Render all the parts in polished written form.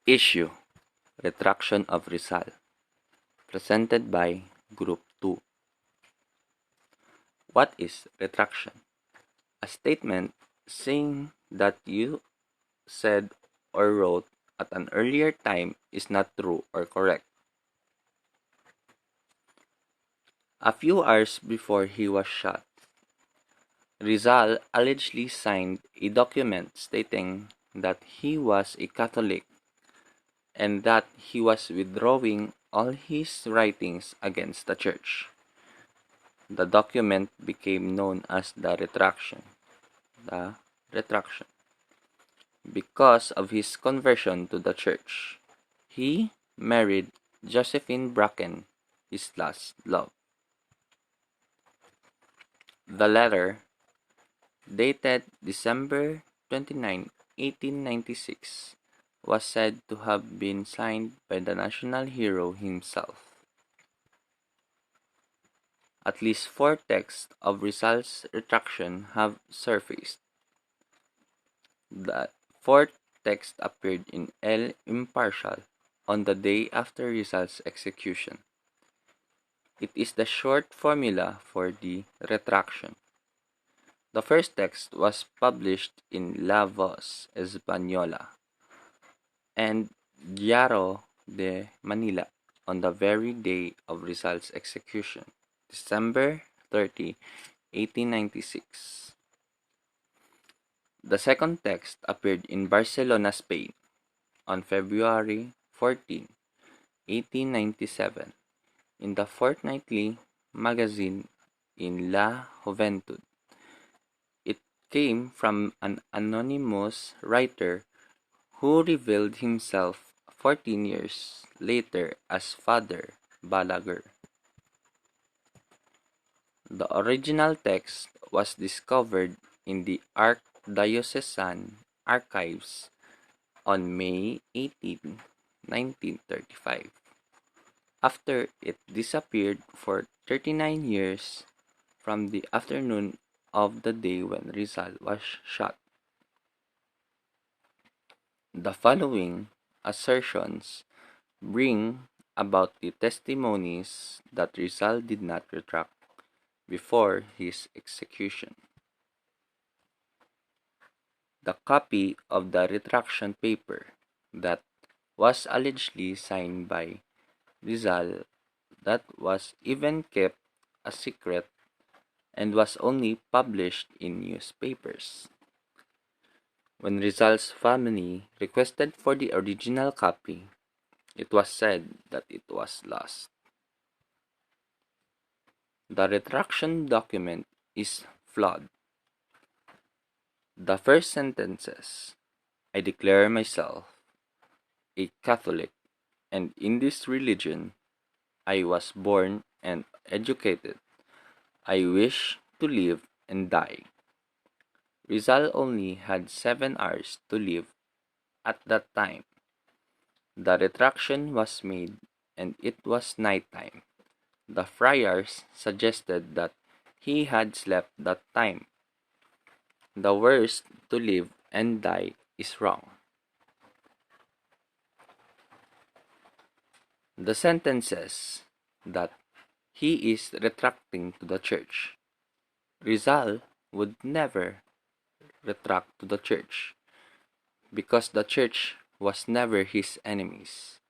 Issue: Retraction of Rizal, presented by Group 2. What is retraction? A statement saying that you said or wrote at an earlier time is not true or correct. A few hours before he was shot, Rizal allegedly signed a document stating that he was a Catholic and that he was withdrawing all his writings against the church. The document became known as the retraction, because of his conversion to the church. He married Josephine Bracken, his last love. The letter, dated December 29, 1896, was said to have been signed by the national hero himself. At least 4 texts of Rizal's retraction have surfaced. The fourth text appeared in El Impartial on the day after Rizal's execution. It is the short formula for the retraction. The first text was published in La Voz Española and Diario de Manila on the very day of Rizal's execution, December 30, 1896. The second text appeared in Barcelona, Spain, on February 14, 1897, in the fortnightly magazine in La Juventud. It came from an anonymous writer who revealed himself 14 years later as Father Balaguer. The original text was discovered in the Archdiocesan Archives on May 18, 1935, after it disappeared for 39 years from the afternoon of the day when Rizal was shot. The following assertions bring about the testimonies that Rizal did not retract before his execution. The copy of the retraction paper that was allegedly signed by Rizal, that was even kept a secret and was only published in newspapers. When Rizal's family requested for the original copy, it was said that it was lost. The retraction document is flawed. The first sentences, "I declare myself a Catholic, and in this religion I was born and educated. I wish to live and die." Rizal only had 7 hours to live at that time. The retraction was made and it was nighttime. The friars suggested that he had slept that time. The worst to live and die is wrong. The sentences that he is retracting to the church. Rizal would never retract to the church because the church was never his enemies.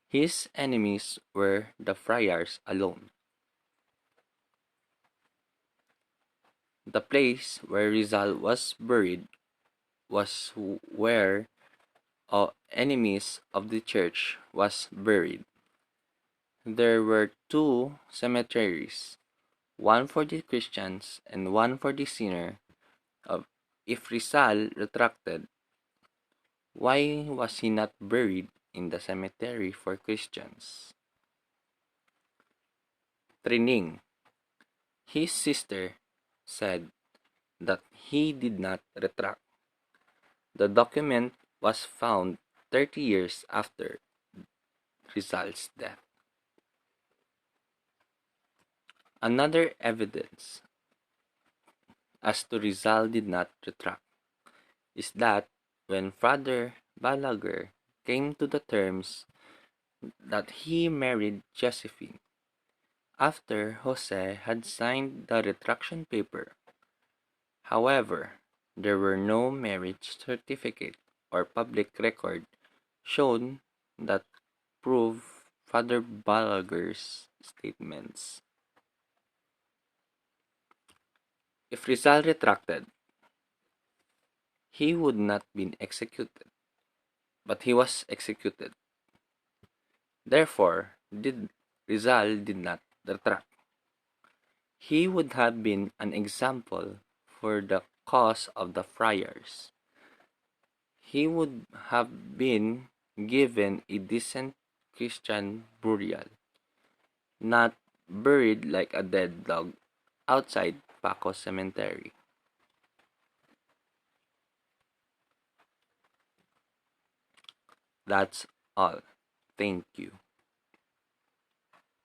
His enemies were the friars alone. The place where Rizal was buried was where enemies of the church was buried. There were 2 cemeteries, one for the Christians and one for the sinner. If Rizal retracted, why was he not buried in the cemetery for Christians? Trining, his sister, said that he did not retract. The document was found 30 years after Rizal's death. Another evidence as to Rizal did not retract is that when Father Balaguer came to the terms that he married Josephine after Jose had signed the retraction paper. However, there were no marriage certificate or public record shown that prove Father Balaguer's statements. If Rizal retracted, he would not been executed, but he was executed. Therefore, Rizal did not retract. He would have been an example for the cause of the friars. He would have been given a decent Christian burial, not buried like a dead dog outside Paco Cemetery. That's all. Thank you.